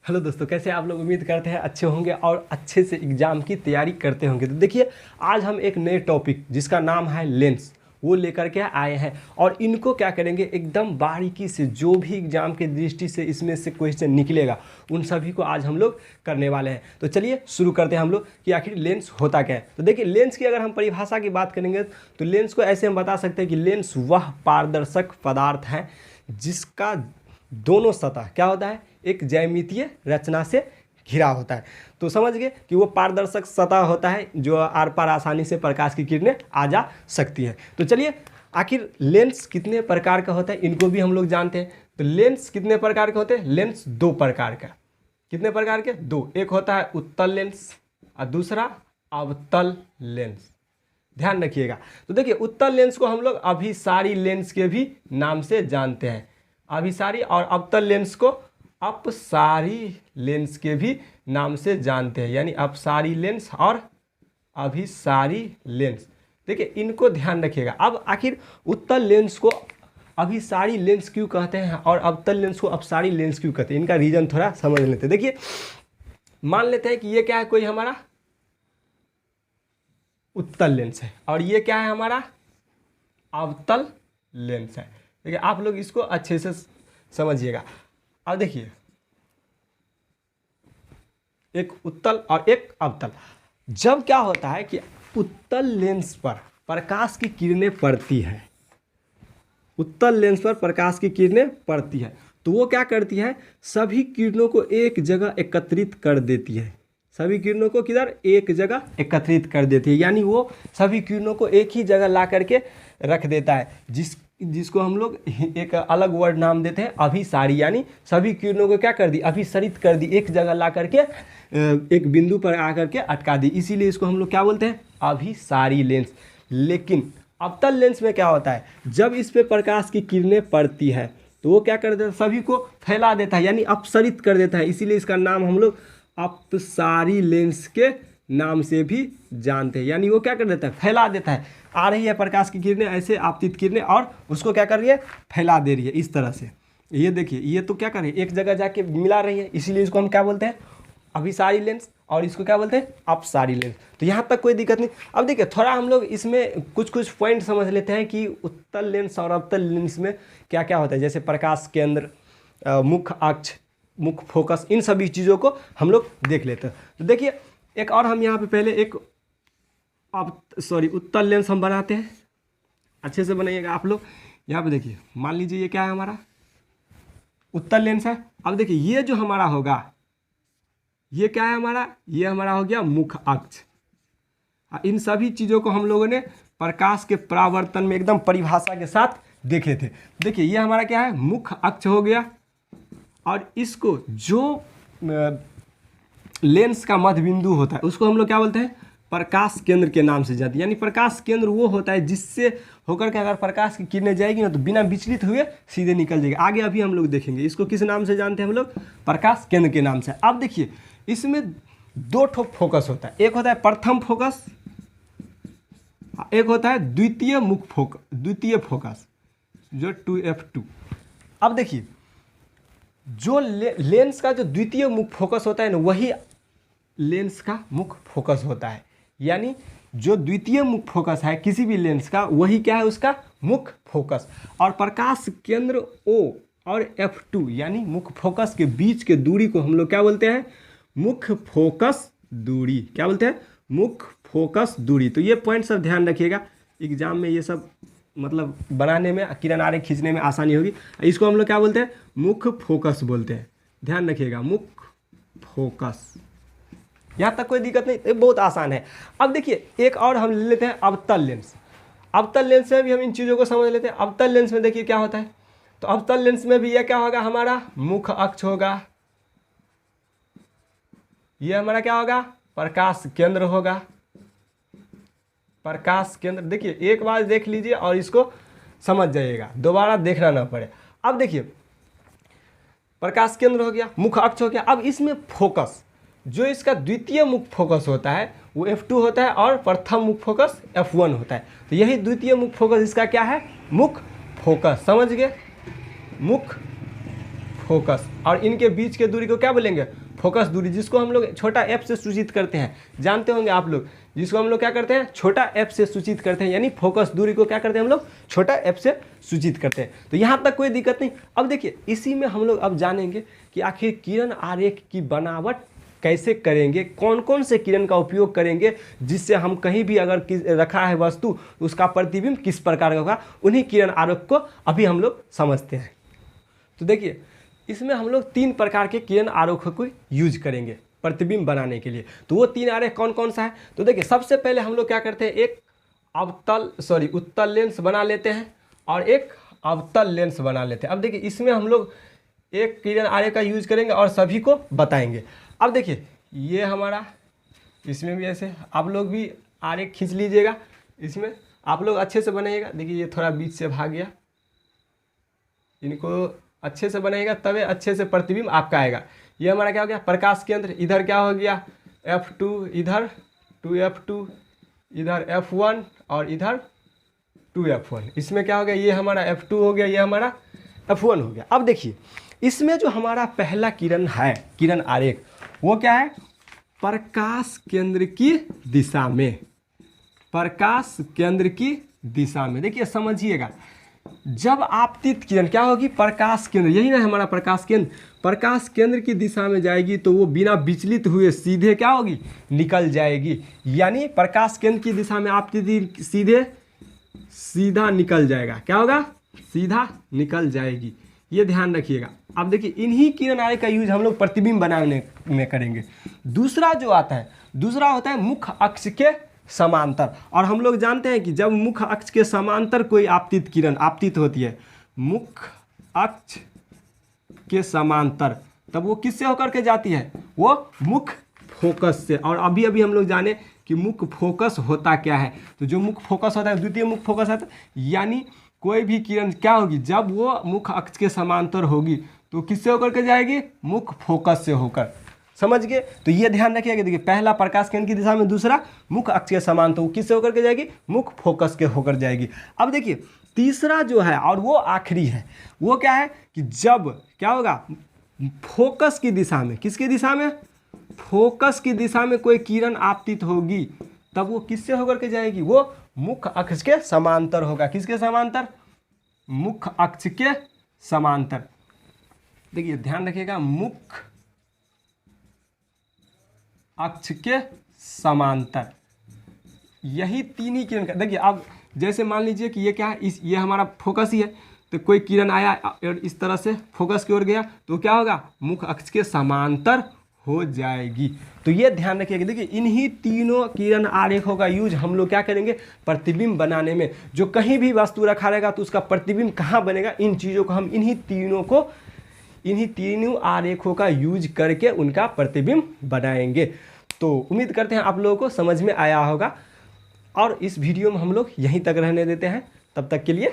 Hello दोस्तों, कैसे आप लोग? उम्मीद करते हैं अच्छे होंगे और अच्छे से एग्ज़ाम की तैयारी करते होंगे। तो देखिए, आज हम एक नए टॉपिक जिसका नाम है लेंस, वो लेकर के आए हैं और इनको क्या करेंगे, एकदम बारीकी से जो भी एग्ज़ाम के दृष्टि से इसमें से क्वेश्चन निकलेगा उन सभी को आज हम लोग करने वाले हैं। तो चलिए शुरू करते हैं हम लोग कि आखिर लेंस होता क्या है। तो देखिए, लेंस की अगर हम परिभाषा की बात करेंगे तो लेंस को ऐसे हम बता सकते हैं कि लेंस वह पारदर्शक पदार्थ है जिसका दोनों सतह क्या होता है, एक ज्यामितीय रचना से घिरा होता है। तो समझ गए कि वो पारदर्शक सतह होता है जो आर पार आसानी से प्रकाश की किरणें आ जा सकती हैं। तो चलिए, आखिर लेंस कितने प्रकार का होता है इनको भी हम लोग जानते हैं। तो लेंस कितने प्रकार के होते हैं? लेंस दो प्रकार का। कितने प्रकार के? दो। एक होता है उत्तल लेंस और दूसरा अवतल लेंस। ध्यान रखिएगा। तो देखिए, उत्तल लेंस को हम लोग अभिसारी लेंस के भी नाम से जानते हैं। अभिसारी और अवतल लेंस को अपसारी लेंस के भी नाम से जानते हैं, यानी अपसारी लेंस और अभिसारी लेंस। देखिए, इनको ध्यान रखिएगा। अब आखिर उत्तल लेंस को अभिसारी लेंस क्यों कहते हैं और अवतल लेंस को अपसारी लेंस क्यों कहते हैं, इनका रीजन थोड़ा समझ लेते हैं। देखिए, मान लेते हैं कि ये क्या है, कोई हमारा उत्तल लेंस है और ये क्या है, हमारा अवतल लेंस है। देखिए, आप लोग इसको अच्छे से समझिएगा। अब देखिए, एक उत्तल और एक अवतल। जब क्या होता है कि उत्तल लेंस पर प्रकाश की किरणें पड़ती है, उत्तल लेंस पर प्रकाश की किरणें पड़ती है तो वो क्या करती है, सभी किरणों को एक जगह एकत्रित कर देती है। सभी किरणों को किधर? एक जगह एकत्रित कर देती है, यानी वो सभी किरणों को एक ही जगह ला करके रख देता है, जिसको हम लोग एक अलग वर्ड नाम देते हैं अभिसारी। यानी सभी किरणों को क्या कर दी, अभिसरित कर दी, एक जगह ला करके एक बिंदु पर आकर के अटका दी। इसीलिए इसको हम लोग क्या बोलते हैं, अभिसारी लेंस। लेकिन अवतल लेंस में क्या होता है, जब इस पे प्रकाश की किरणें पड़ती है तो वो क्या कर देता है, सभी को फैला देता है, यानी अपसरित कर देता है। इसीलिए इसका नाम हम लोग अपसारी लेंस के नाम से भी जानते हैं। यानी वो क्या कर देता है, फैला देता है। आ रही है प्रकाश की किरणें, ऐसे आपतित किरणें, और उसको क्या कर रही है, फैला दे रही है इस तरह से। ये देखिए, ये तो क्या कर रही है, एक जगह जाके मिला रही है। इसीलिए इसको हम क्या बोलते हैं, अभिसारी लेंस, और इसको क्या बोलते हैं, अपसारी लेंस। तो यहाँ तक कोई दिक्कत नहीं। अब देखिए, थोड़ा हम लोग इसमें कुछ कुछ पॉइंट समझ लेते हैं कि उत्तल लेंस और अवतल लेंस में क्या क्या होता है। जैसे प्रकाश केंद्र, मुख्य अक्ष, मुख्य फोकस, इन सभी चीज़ों को हम लोग देख लेते हैं। तो देखिए, एक और हम यहाँ पे पहले एक उत्तल लेंस हम बनाते हैं। अच्छे से बनाइएगा आप लोग। यहाँ पे देखिए, मान लीजिए ये क्या है, हमारा उत्तल लेंस है। अब देखिए, ये जो हमारा होगा, ये क्या है हमारा, ये हमारा हो गया मुख्य अक्ष। इन सभी चीज़ों को हम लोगों ने प्रकाश के परावर्तन में एकदम परिभाषा के साथ देखे थे। देखिए, ये हमारा क्या है, मुख्य अक्ष हो गया, और इसको जो लेंस का मध्य बिंदु होता है उसको हम लोग क्या बोलते हैं, प्रकाश केंद्र के नाम से जानते हैं। यानी प्रकाश केंद्र वो होता है जिससे होकर के अगर प्रकाश की किरणें जाएगी ना तो बिना विचलित हुए सीधे निकल जाएगी। आगे अभी हम लोग देखेंगे इसको किस नाम से जानते हैं हम लोग, प्रकाश केंद्र के नाम से। अब देखिए, इसमें दो ठो फोकस होता है। एक होता है प्रथम फोकस, एक होता है द्वितीय मुख्य फोकस, द्वितीय फोकस जो 2F2। अब देखिए, जो लेंस का जो द्वितीय मुख्य फोकस होता है ना, वही लेंस का मुख्य फोकस होता है। यानी जो द्वितीय मुख्य फोकस है किसी भी लेंस का, वही क्या है, उसका मुख्य फोकस। और प्रकाश केंद्र O और F2 यानी मुख्य फोकस के बीच के दूरी को हम लोग क्या बोलते हैं, मुख्य फोकस दूरी। क्या बोलते हैं, मुख्य फोकस दूरी। तो ये पॉइंट सब ध्यान रखिएगा, एग्जाम में ये सब मतलब बनाने में, किरण आरेख खींचने में आसानी होगी। इसको हम लोग क्या बोलते हैं, मुख्य फोकस बोलते हैं। ध्यान रखिएगा, मुख्य फोकस। यहाँ तक कोई दिक्कत नहीं, ये बहुत आसान है। अब देखिए, एक और हम ले लेते हैं अवतल लेंस। अवतल लेंस में भी हम इन चीज़ों को समझ लेते हैं। अवतल लेंस में देखिए क्या होता है, तो अवतल लेंस में भी ये क्या होगा, हमारा मुख्य अक्ष होगा, ये हमारा क्या होगा, प्रकाश केंद्र होगा। प्रकाश केंद्र देखिए, एक बार देख लीजिए और इसको समझ जाइएगा, दोबारा देखना ना पड़े। अब देखिए, प्रकाश केंद्र हो गया, मुख्य अक्ष हो गया। अब इसमें फोकस, जो इसका द्वितीय मुख्य फोकस होता है वो F2 होता है और प्रथम मुख्य फोकस F1 होता है। तो यही द्वितीय मुख्य फोकस इसका क्या है, मुख्य फोकस। समझ गए, मुख्य फोकस, और इनके बीच के दूरी को क्या बोलेंगे, फोकस दूरी, जिसको हम लोग छोटा एफ से सूचित करते हैं। जानते होंगे आप लोग, जिसको हम लोग क्या करते हैं, छोटा एफ से सूचित करते हैं, यानी फोकस दूरी को क्या करते हैं हम लोग, छोटा एफ से सूचित करते हैं। तो यहाँ तक कोई दिक्कत नहीं। अब देखिए, इसी में हम लोग अब जानेंगे कि आखिर किरण आरेख की बनावट कैसे करेंगे, कौन कौन से किरण का उपयोग करेंगे, जिससे हम कहीं भी अगर रखा है वस्तु उसका प्रतिबिंब किस प्रकार का होगा, उन्हीं किरण आरेख को अभी हम लोग समझते हैं। तो देखिए, इसमें हम लोग 3 प्रकार के किरण आरेखों को यूज करेंगे प्रतिबिंब बनाने के लिए। तो वो 3 आरेख कौन कौन सा है, तो देखिए, सबसे पहले हम लोग क्या करते हैं, एक उत्तल लेंस बना लेते हैं और एक अवतल लेंस बना लेते हैं। अब देखिए, इसमें हम लोग एक किरण आरेख का यूज करेंगे और सभी को बताएंगे। अब देखिए, ये हमारा, इसमें भी ऐसे आप लोग भी आरेख खींच लीजिएगा, इसमें आप लोग अच्छे से बनाइएगा। देखिए, ये थोड़ा बीच से भाग गया, इनको अच्छे से बनाइएगा तभी अच्छे से प्रतिबिंब आपका आएगा। ये हमारा क्या हो गया, प्रकाश केंद्र, इधर क्या हो गया F2, इधर 2F2, इधर F1 और इधर 2F1। इसमें क्या हो गया, ये हमारा F2 हो गया, ये हमारा F1 हो गया। अब देखिए, इसमें जो हमारा पहला किरण है, किरण आरेख, वो क्या है, प्रकाश केंद्र की दिशा में, प्रकाश केंद्र की दिशा में। देखिए समझिएगा, जब आपतित किरण क्या होगी, प्रकाश केंद्र, यही ना हमारा प्रकाश केंद्र, प्रकाश केंद्र की दिशा में जाएगी तो वो बिना विचलित हुए सीधे क्या होगी, निकल जाएगी। यानी प्रकाश केंद्र की दिशा में आपतित सीधा निकल जाएगा, क्या होगा, सीधा निकल जाएगी। ये ध्यान रखिएगा। अब देखिए, इन्हीं किरण आरेख का यूज हम लोग प्रतिबिंब बनाने में करेंगे। दूसरा जो आता है, दूसरा होता है मुख्य अक्ष के समांतर। और हम लोग जानते हैं कि जब मुख्य अक्ष के समांतर कोई आपतित किरण आपतित होती है, मुख्य अक्ष के समांतर, तब वो किससे होकर के जाती है, वो मुख्य फोकस से। और अभी अभी हम लोग जाने कि मुख्य फोकस होता क्या है। तो जो मुख्य फोकस होता है, द्वितीय मुख्य फोकस होता है, यानी कोई भी किरण क्या होगी, जब वो मुख्य अक्ष के समांतर होगी तो किससे होकर के जाएगी, मुख्य फोकस से होकर। समझ गए। तो ये ध्यान रखिएगा। देखिए, पहला प्रकाश केंद्र की दिशा में, दूसरा मुख्य अक्ष के समांतर, वो किससे होकर के जाएगी, मुख्य फोकस के होकर जाएगी। अब देखिए, तीसरा जो है और वो आखिरी है, वो क्या है कि जब क्या होगा, फोकस की दिशा में, किसकी दिशा में, फोकस की दिशा में कोई किरण आपतित होगी, तब वो किससे होकर के जाएगी, वो मुख्य अक्ष के समांतर होगा। किसके समांतर, मुख्य अक्ष के समांतर। देखिए ध्यान रखिएगा, मुख्य अक्ष के समांतर, यही 3 ही किरण का। देखिए, अब जैसे मान लीजिए कि ये क्या है, ये हमारा फोकस ही है, तो कोई किरण आया और इस तरह से फोकस की ओर गया तो क्या होगा, मुख्य अक्ष के समांतर हो जाएगी। तो ये ध्यान रखिएगा। देखिए, इन्हीं तीनों किरण आरेखों का यूज हम लोग क्या करेंगे, प्रतिबिंब बनाने में। जो कहीं भी वस्तु रखा रहेगा तो उसका प्रतिबिंब कहाँ बनेगा, इन चीज़ों को हम इन्हीं तीनों आरेखों का यूज करके उनका प्रतिबिंब बनाएंगे। तो उम्मीद करते हैं आप लोगों को समझ में आया होगा, और इस वीडियो में हम लोग यहीं तक रहने देते हैं। तब तक के लिए